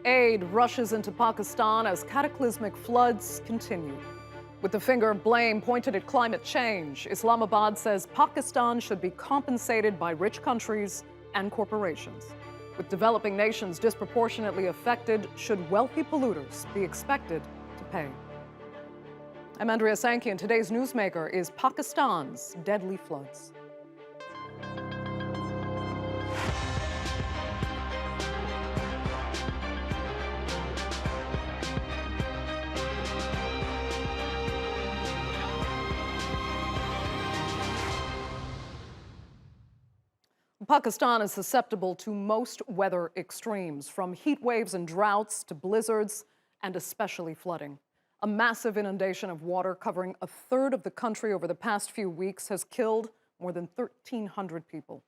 Aid rushes into Pakistan as cataclysmic floods continue. With the finger of blame pointed at climate change, Islamabad says Pakistan should be compensated by rich countries and corporations. With developing nations disproportionately affected, should wealthy polluters be expected to pay? I'm Andrea Sankey, and today's Newsmaker is Pakistan's deadly floods. Pakistan is susceptible to most weather extremes, from heat waves and droughts to blizzards and especially flooding. A massive inundation of water covering a third of the country over the past few weeks has killed more than 1,300 people.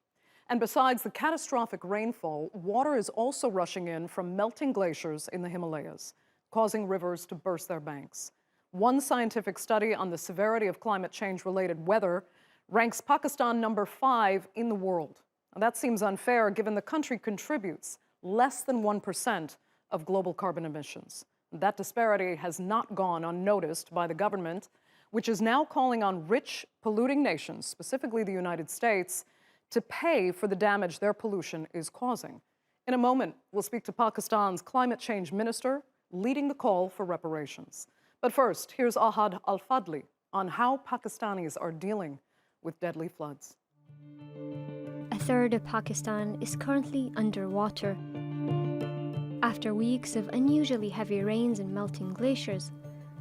And besides the catastrophic rainfall, water is also rushing in from melting glaciers in the Himalayas, causing rivers to burst their banks. One scientific study on the severity of climate change-related weather ranks Pakistan number 5 in the world. Now, that seems unfair given the country contributes less than 1% of global carbon emissions. That disparity has not gone unnoticed by the government, which is now calling on rich, polluting nations, specifically the United States, to pay for the damage their pollution is causing. In a moment, we'll speak to Pakistan's Climate Change Minister, leading the call for reparations. But first, here's Ahad Al-Fadli on how Pakistanis are dealing with deadly floods. A third of Pakistan is currently underwater. After weeks of unusually heavy rains and melting glaciers,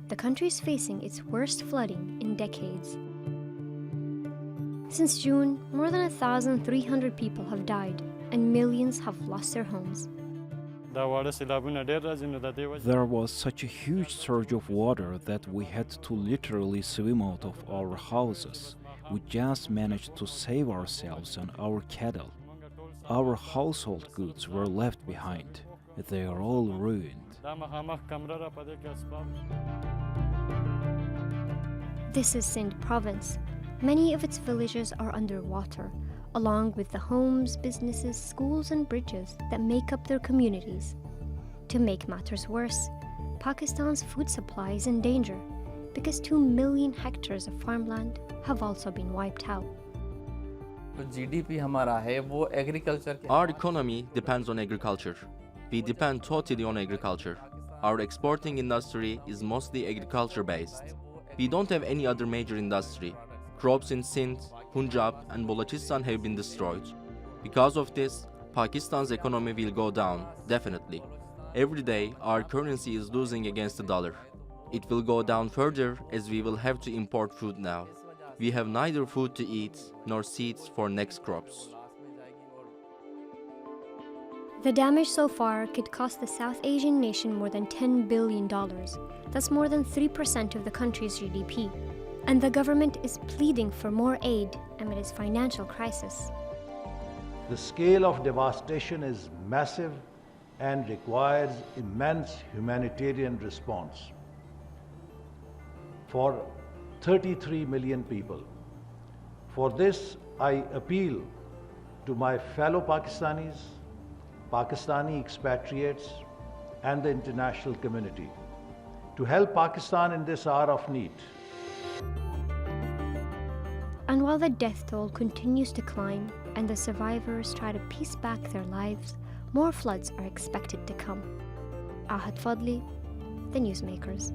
the country is facing its worst flooding in decades. Since June, more than 1,300 people have died and millions have lost their homes. There was such a huge surge of water that we had to literally swim out of our houses. We just managed to save ourselves and our cattle. Our household goods were left behind. They are all ruined. This is Sindh province. Many of its villages are underwater, along with the homes, businesses, schools, and bridges that make up their communities. To make matters worse, Pakistan's food supply is in danger because 2 million hectares of farmland have also been wiped out. Our economy depends on agriculture. We depend totally on agriculture. Our exporting industry is mostly agriculture-based. We don't have any other major industry. Crops in Sindh, Punjab, and Balochistan have been destroyed. Because of this, Pakistan's economy will go down, definitely. Every day, our currency is losing against the dollar. It will go down further as we will have to import food now. We have neither food to eat nor seeds for next crops. The damage so far could cost the South Asian nation more than $10 billion. That's more than 3% of the country's GDP. And the government is pleading for more aid amid its financial crisis. The scale of devastation is massive and requires immense humanitarian response for 33 million people. For this, I appeal to my fellow Pakistanis, Pakistani expatriates, and the international community to help Pakistan in this hour of need. And while the death toll continues to climb and the survivors try to piece back their lives, more floods are expected to come. Ahad Fadli, The Newsmakers.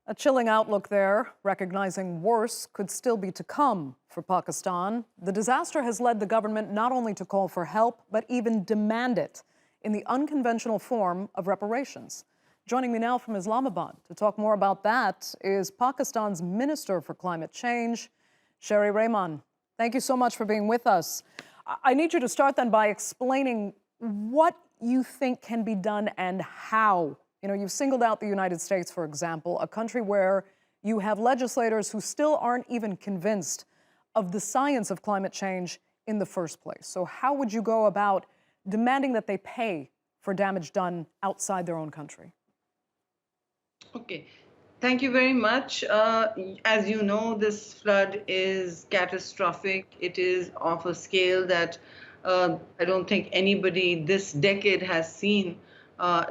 A chilling outlook there, recognizing worse could still be to come for Pakistan. The disaster has led the government not only to call for help, but even demand it in the unconventional form of reparations. Joining me now from Islamabad to talk more about that is Pakistan's Minister for Climate Change, Sherry Rehman. Thank you so much for being with us. I need you to start then by explaining what you think can be done and how. You know, you've singled out the United States, for example, a country where you have legislators who still aren't even convinced of the science of climate change in the first place. So how would you go about demanding that they pay for damage done outside their own country? Okay, thank you very much. As you know, this flood is catastrophic. It is of a scale that I don't think anybody this decade has seen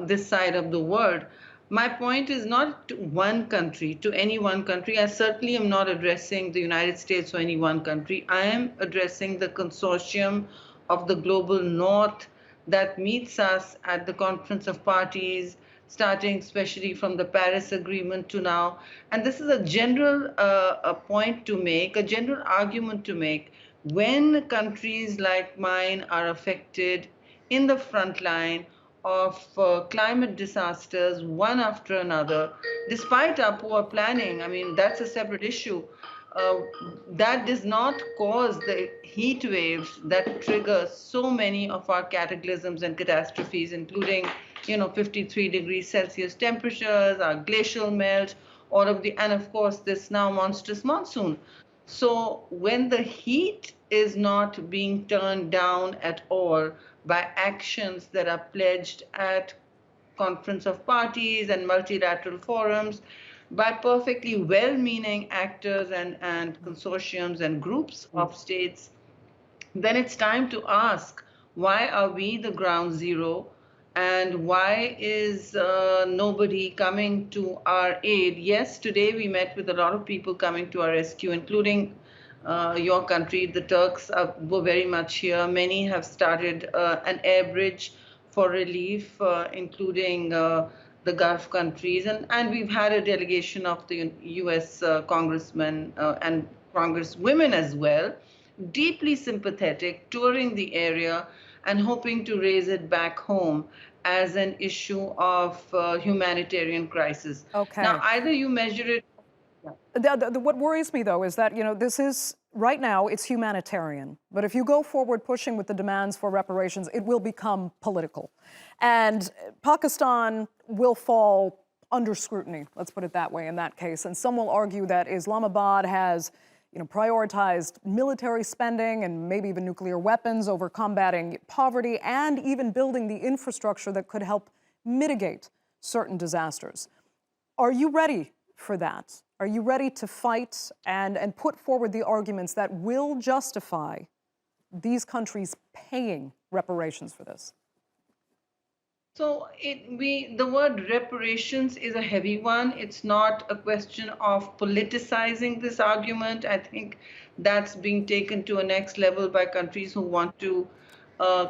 this side of the world. My point is not to one country, to any one country. I certainly am not addressing the United States or any one country. I am addressing the consortium of the global north that meets us at the Conference of Parties, starting especially from the Paris Agreement to now. And this is a general a point to make, a general argument to make. When countries like mine are affected in the front line of climate disasters, one after another, despite our poor planning, I mean, that's a separate issue. That does not cause the heat waves that trigger so many of our cataclysms and catastrophes, including, 53 degrees Celsius temperatures, our glacial melt, all of the, and of course, this now monstrous monsoon. So when the heat is not being turned down at all by actions that are pledged at Conference of Parties and multilateral forums, by perfectly well-meaning actors and consortiums and groups of states, then it's time to ask, why are we the ground zero? And why is nobody coming to our aid? Yes, today we met with a lot of people coming to our rescue, including your country. The Turks were very much here. Many have started an air bridge for relief, including the Gulf countries. And we've had a delegation of the US congressmen and congresswomen as well, deeply sympathetic, touring the area and hoping to raise it back home as an issue of humanitarian crisis. Okay. Now, either you measure it. What worries me, though, is that, this is, right now, it's humanitarian. But if you go forward pushing with the demands for reparations, it will become political. And Pakistan will fall under scrutiny, let's put it that way, in that case. And some will argue that Islamabad has prioritized military spending and maybe even nuclear weapons over combating poverty and even building the infrastructure that could help mitigate certain disasters. Are you ready for that? Are you ready to fight and put forward the arguments that will justify these countries paying reparations for this? So the word reparations is a heavy one. It's not a question of politicizing this argument. I think that's being taken to a next level by countries who want to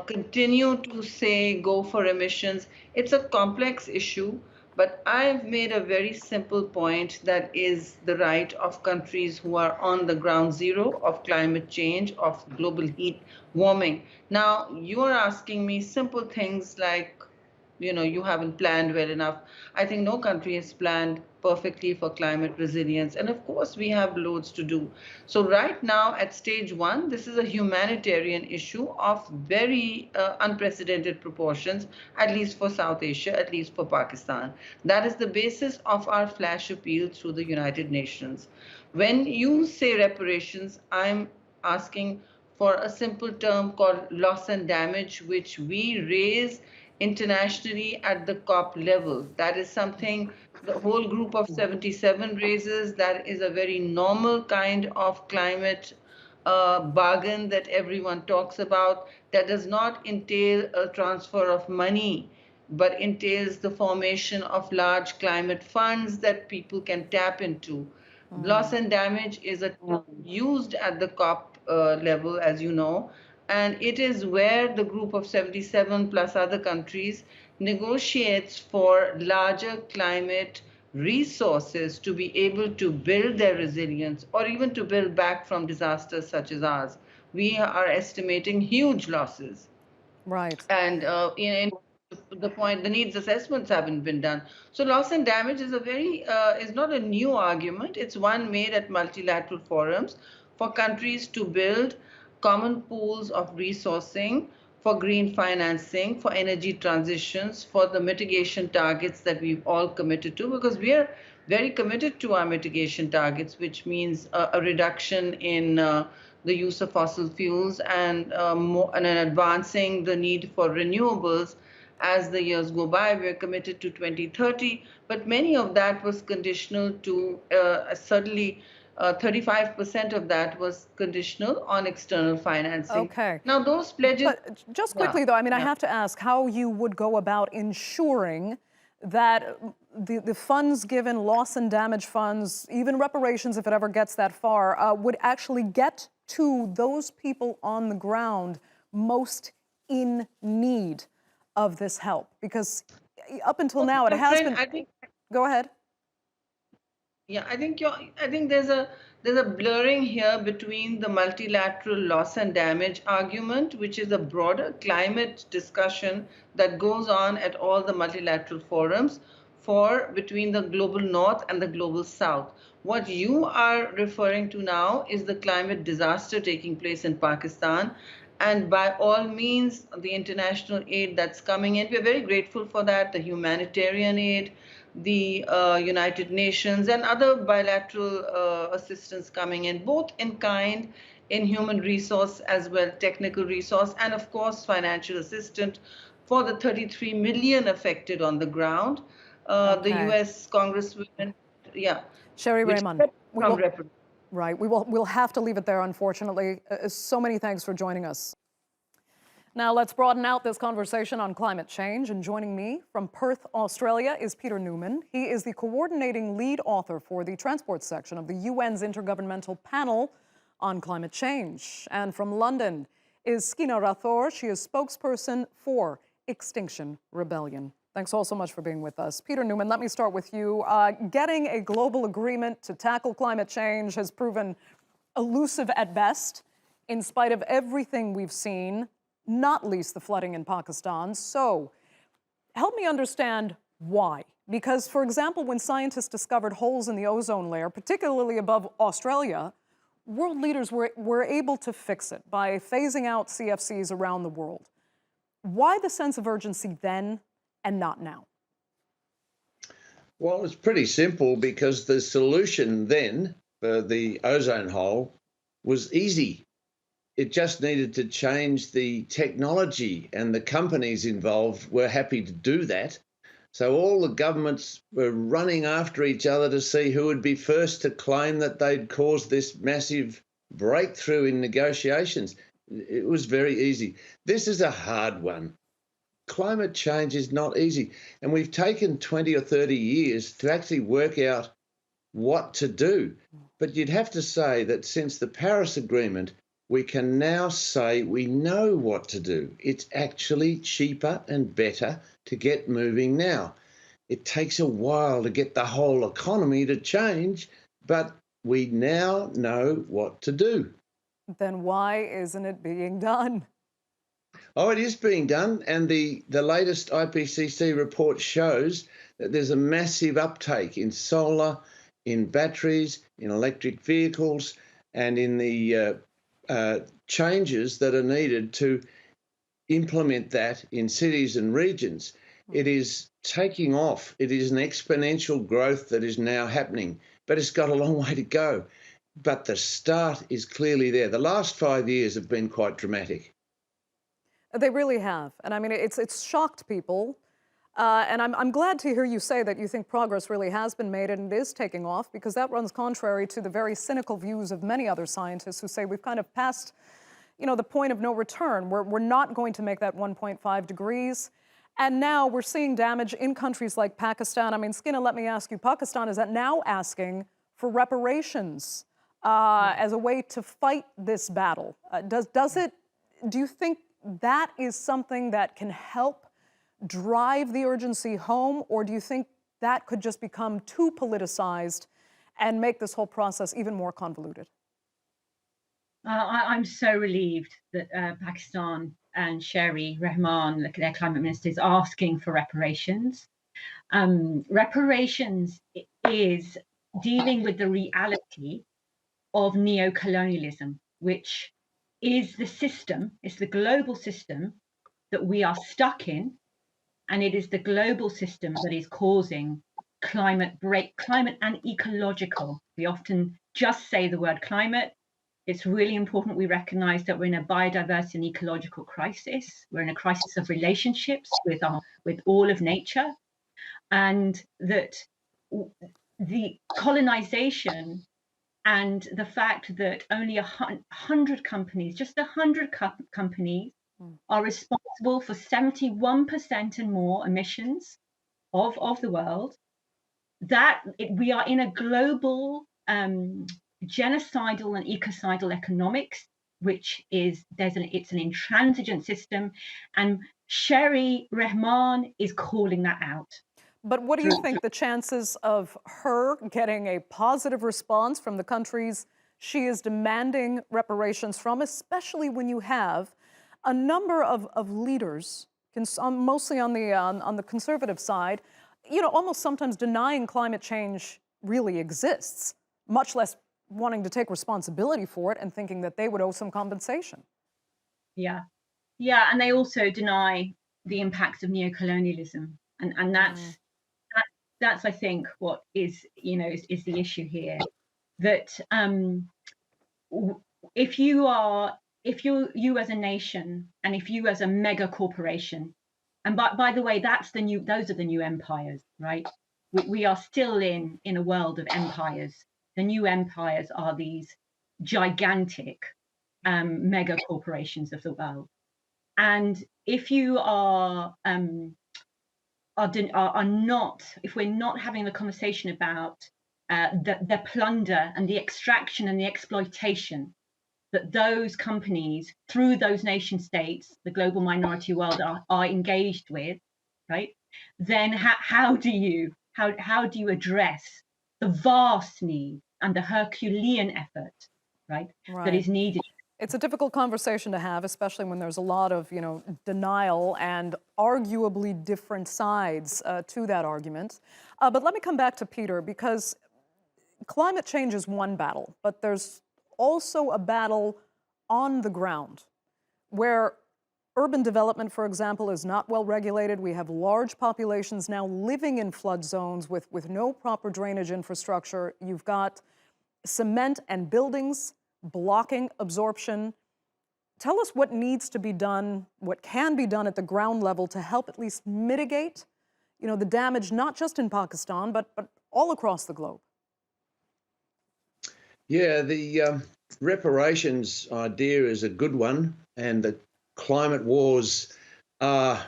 continue to say go for emissions. It's a complex issue, but I've made a very simple point that is the right of countries who are on the ground zero of climate change, of global heat warming. Now, you are asking me simple things like, you haven't planned well enough. I think no country has planned perfectly for climate resilience. And of course, we have loads to do. So right now at stage one, this is a humanitarian issue of very unprecedented proportions, at least for South Asia, at least for Pakistan. That is the basis of our flash appeal through the United Nations. When you say reparations, I'm asking for a simple term called loss and damage, which we raise internationally at the COP level. That is something the whole group of 77 raises. That is a very normal kind of climate bargain that everyone talks about. That does not entail a transfer of money, but entails the formation of large climate funds that people can tap into. Loss and damage is a term used at the COP level, as you know, and it is where the group of 77 plus other countries negotiates for larger climate resources to be able to build their resilience or even to build back from disasters such as ours. We are estimating huge losses. Right. And in the point, the needs assessments haven't been done. So loss and damage is is not a new argument. It's one made at multilateral forums for countries to build common pools of resourcing for green financing, for energy transitions, for the mitigation targets that we've all committed to, because we are very committed to our mitigation targets, which means a reduction in the use of fossil fuels and advancing the need for renewables as the years go by. We're committed to 2030, but many of that was conditional to certainly 35% of that was conditional on external financing. Okay. Now, those pledges. But just quickly, though, I mean, I have to ask how you would go about ensuring that the funds given, loss and damage funds, even reparations, if it ever gets that far, would actually get to those people on the ground most in need of this help. Because up until now, it has been. I think, go ahead. Yeah, I think there's a blurring here between the multilateral loss and damage argument, which is a broader climate discussion that goes on at all the multilateral forums between the global north and the global south. What you are referring to now is the climate disaster taking place in Pakistan. And by all means, the international aid that's coming in, we're very grateful for that, the humanitarian aid, the United Nations and other bilateral assistance coming in, both in kind, in human resource as well, technical resource, and of course financial assistance for the 33 million affected on the ground. The U.S. Congresswoman, Sherry Rehman. Right, we'll have to leave it there, unfortunately. So many thanks for joining us. Now let's broaden out this conversation on climate change, and joining me from Perth, Australia is Peter Newman. He is the coordinating lead author for the transport section of the UN's Intergovernmental Panel on Climate Change. And from London is Skeena Rathor. She is spokesperson for Extinction Rebellion. Thanks all so much for being with us. Peter Newman, let me start with you. Getting a global agreement to tackle climate change has proven elusive at best, in spite of everything we've seen, not least the flooding in Pakistan. So help me understand why. Because, for example, when scientists discovered holes in the ozone layer, particularly above Australia, world leaders were able to fix it by phasing out CFCs around the world. Why the sense of urgency then and not now? Well, it's pretty simple, because the solution then for the ozone hole was easy. It just needed to change the technology, and the companies involved were happy to do that. So all the governments were running after each other to see who would be first to claim that they'd caused this massive breakthrough in negotiations. It was very easy. This is a hard one. Climate change is not easy. And we've taken 20 or 30 years to actually work out what to do. But you'd have to say that since the Paris Agreement, we can now say we know what to do. It's actually cheaper and better to get moving now. It takes a while to get the whole economy to change, but we now know what to do. Then why isn't it being done? Oh, it is being done, and the latest IPCC report shows that there's a massive uptake in solar, in batteries, in electric vehicles, and in the changes that are needed to implement that in cities and regions. It is taking off. It is an exponential growth that is now happening, but it's got a long way to go. But the start is clearly there. The last 5 years have been quite dramatic. They really have. And I mean, it's shocked people. And I'm glad to hear you say that you think progress really has been made and it is taking off, because that runs contrary to the very cynical views of many other scientists who say we've kind of passed, the point of no return. We're not going to make that 1.5 degrees. And now we're seeing damage in countries like Pakistan. I mean, Skeena, let me ask you, Pakistan is now asking for reparations as a way to fight this battle. Do you think that is something that can help drive the urgency home, or do you think that could just become too politicized and make this whole process even more convoluted? I'm so relieved that Pakistan and Sherry Rehman, their climate minister, is asking for reparations. Reparations is dealing with the reality of neo-colonialism, which is the system, it's the global system that we are stuck in. And it is the global system that is causing climate and ecological. We often just say the word climate. It's really important we recognize that we're in a biodiversity and ecological crisis. We're in a crisis of relationships with all of nature, and that the colonization And the fact that only 100 companies, just 100 companies, are responsible for 71% and more emissions of the world, we are in a global genocidal and ecocidal economics, which is it's an intransigent system, and Sherry Rehman is calling that out. But what do you think the chances of her getting a positive response from the countries she is demanding reparations from, especially when you have a number of leaders, mostly on the conservative side, almost sometimes denying climate change really exists, much less wanting to take responsibility for it and thinking that they would owe some compensation? Yeah, and they also deny the impacts of neocolonialism, and that's I think what is is the issue here, that if you as a nation, and if you as a mega corporation, and by the way, those are the new empires, right? We are still in a world of empires. The new empires are these gigantic mega corporations of the world, and if you if we're not having the conversation about the plunder and the extraction and the exploitation that those companies through those nation states, the global minority world, are engaged with, right? Then how do you address the vast need and the Herculean effort, right, that is needed? It's a difficult conversation to have, especially when there's a lot of, denial and arguably different sides to that argument. But let me come back to Peter, because climate change is one battle, but there's also a battle on the ground where urban development, for example, is not well regulated. We have large populations now living in flood zones with no proper drainage infrastructure. You've got cement and buildings blocking absorption. Tell us what needs to be done, what can be done at the ground level to help at least mitigate, the damage, not just in Pakistan, but all across the globe. Yeah, the reparations idea is a good one, and the climate wars are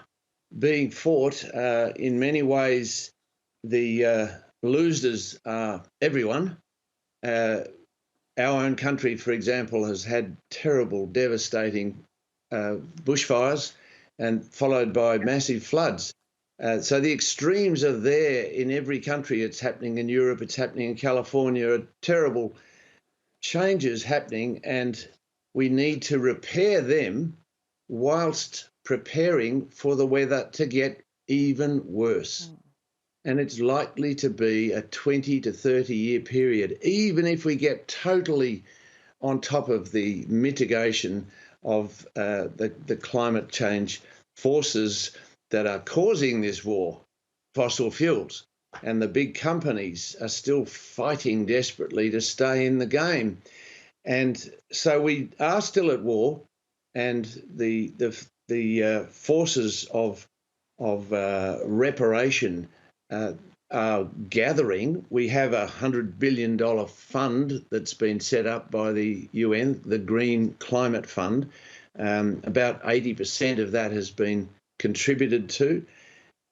being fought. In many ways, the losers are everyone. Our own country, for example, has had terrible, devastating bushfires, and followed by massive floods. So the extremes are there in every country. It's happening in Europe, it's happening in California, terrible changes happening, and we need to repair them whilst preparing for the weather to get even worse. And it's likely to be a 20 to 30 year period, even if we get totally on top of the mitigation of the climate change forces that are causing this war, fossil fuels. And the big companies are still fighting desperately to stay in the game. And so we are still at war, and the forces of reparation are gathering. We have a $100 billion fund that's been set up by the UN, the Green Climate Fund. About 80% of that has been contributed to,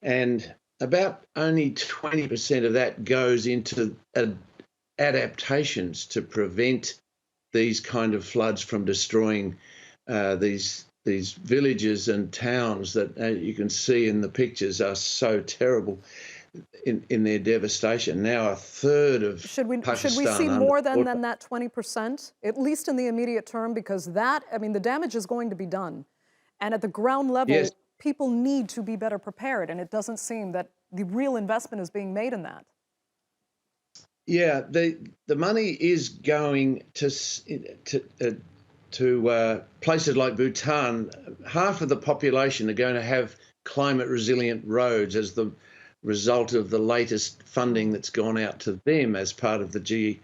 and about only 20% of that goes into adaptations to prevent these kind of floods from destroying these villages and towns that you can see in the pictures are so terrible in their devastation. Now a third of Pakistan. Should we see more than that 20%, at least in the immediate term? Because the damage is going to be done. And at the ground level, yes, people need to be better prepared, and it doesn't seem that the real investment is being made in that. Yeah, the money is going to places like Bhutan. Half of the population are going to have climate resilient roads as the result of the latest funding that's gone out to them as part of the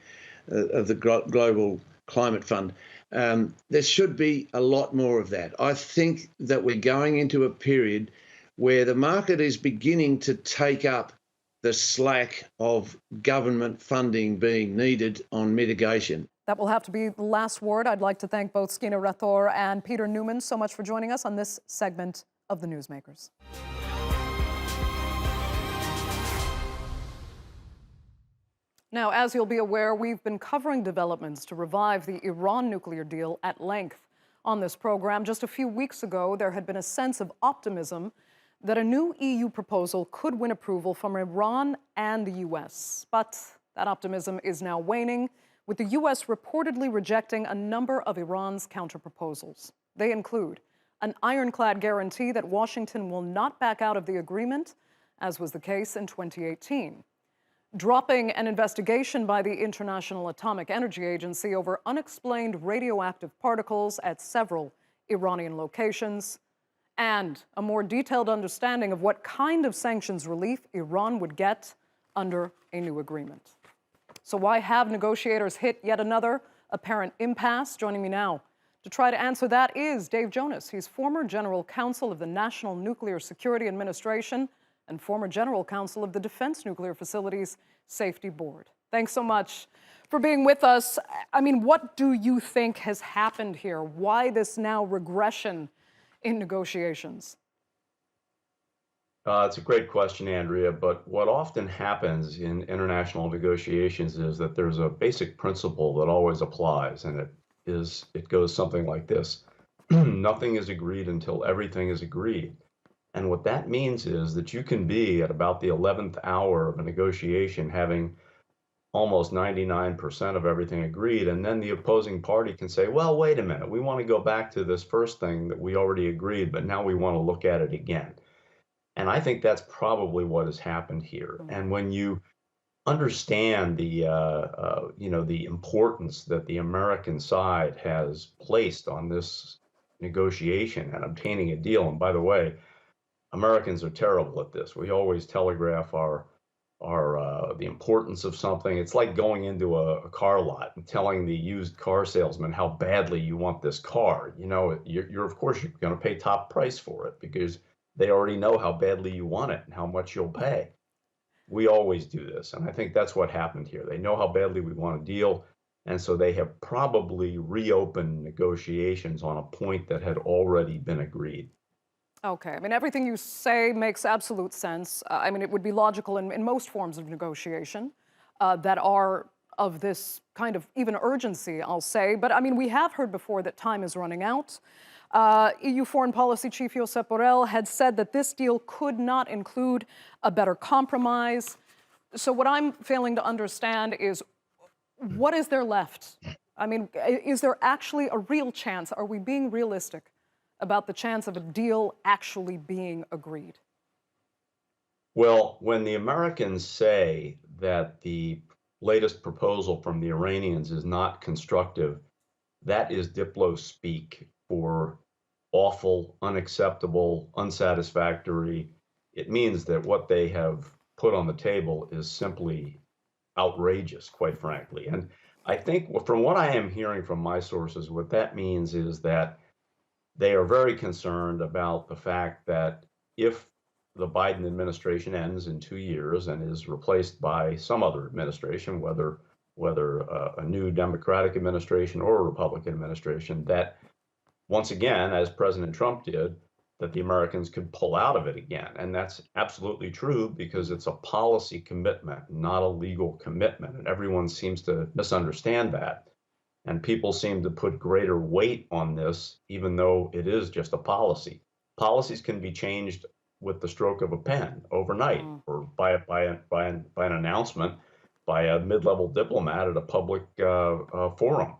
Global Climate Fund. There should be a lot more of that. I think that we're going into a period where the market is beginning to take up the slack of government funding being needed on mitigation. That will have to be the last word. I'd like to thank both Skeena Rathor and Peter Newman so much for joining us on this segment of the Newsmakers. Now, as you'll be aware, we've been covering developments to revive the Iran nuclear deal at length on this program. Just a few weeks ago, there had been a sense of optimism that a new EU proposal could win approval from Iran and the U.S. But that optimism is now waning, with the U.S. reportedly rejecting a number of Iran's counterproposals. They include an ironclad guarantee that Washington will not back out of the agreement, as was the case in 2018. Dropping an investigation by the International Atomic Energy Agency over unexplained radioactive particles at several Iranian locations, and a more detailed understanding of what kind of sanctions relief Iran would get under a new agreement. So why have negotiators hit yet another apparent impasse? Joining me now to try to answer that is Dave Jonas. He's former General Counsel of the National Nuclear Security Administration and former General Counsel of the Defense Nuclear Facilities Safety Board. Thanks so much for being with us. I mean, what do you think has happened here? Why this now regression in negotiations? It's a great question, Andrea, but what often happens in international negotiations is that there's a basic principle that always applies, and it goes something like this. Nothing is agreed until everything is agreed. And what that means is that you can be at about the 11th hour of a negotiation having almost 99% of everything agreed, and then the opposing party can say, well, wait a minute, we want to go back to this first thing that we already agreed, but now we want to look at it again. And I think that's probably what has happened here. And when you understand the the importance that the American side has placed on this negotiation and obtaining a deal, and by the way, Americans are terrible at this. We always telegraph the importance of something. It's like going into a car lot and telling the used car salesman how badly you want this car. You know, you're of course you're going to pay top price for it because they already know how badly you want it and how much you'll pay. We always do this, and I think that's what happened here. They know how badly we want a deal, and so they have probably reopened negotiations on a point that had already been agreed. Okay, I mean, everything you say makes absolute sense. I mean, it would be logical in most forms of negotiation that are of this kind of even urgency, I'll say. But I mean, we have heard before that time is running out. EU Foreign Policy Chief Josep Borrell had said that this deal could not include a better compromise. So what I'm failing to understand is, what is there left? I mean, is there actually a real chance? Are we being realistic about the chance of a deal actually being agreed? Well, when the Americans say that the latest proposal from the Iranians is not constructive, that is Diplo speak for awful, unacceptable, unsatisfactory. It means that what they have put on the table is simply outrageous, quite frankly. And I think from what I am hearing from my sources, what that means is that they are very concerned about the fact that if the Biden administration ends in 2 years and is replaced by some other administration, whether a new Democratic administration or a Republican administration, that once again, as President Trump did, that the Americans could pull out of it again. And that's absolutely true because it's a policy commitment, not a legal commitment. And everyone seems to misunderstand that. And people seem to put greater weight on this, even though it is just a policy. Policies can be changed with the stroke of a pen overnight, or by an announcement by a mid-level diplomat at a public forum.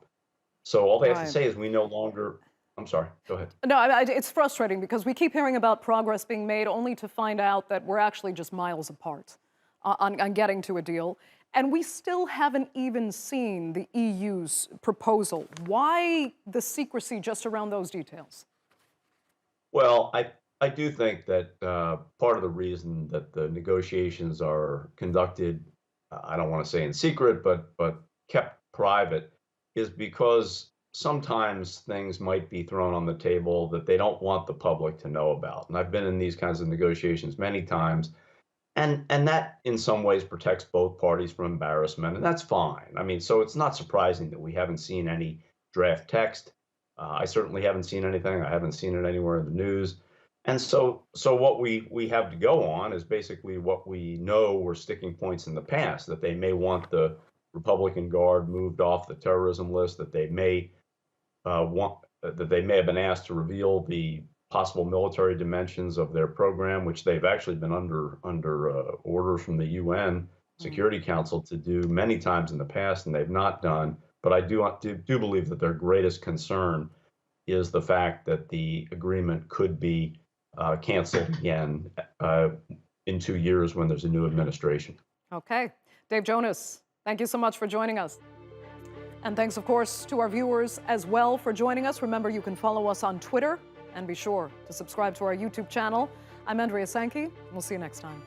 So all they have to say is, we no longer. I'm sorry. Go ahead. No, it's frustrating because we keep hearing about progress being made, only to find out that we're actually just miles apart on getting to a deal. And we still haven't even seen the EU's proposal. Why the secrecy just around those details? Well, I do think that part of the reason that the negotiations are conducted, I don't want to say in secret, but kept private, is because sometimes things might be thrown on the table that they don't want the public to know about. And I've been in these kinds of negotiations many times. And that in some ways protects both parties from embarrassment, and that's fine. I mean, so it's not surprising that we haven't seen any draft text. I certainly haven't seen anything. I haven't seen it anywhere in the news. And so what we have to go on is basically what we know were sticking points in the past, that they may want the Republican Guard moved off the terrorism list, that they may have been asked to reveal the possible military dimensions of their program, which they've actually been under orders from the UN Security Council to do many times in the past, and they've not done. But I do believe that their greatest concern is the fact that the agreement could be canceled again in 2 years when there's a new administration. Okay. Dave Jonas, thank you so much for joining us. And thanks, of course, to our viewers as well for joining us. Remember, you can follow us on Twitter, and be sure to subscribe to our YouTube channel. I'm Andrea Sankey. We'll see you next time.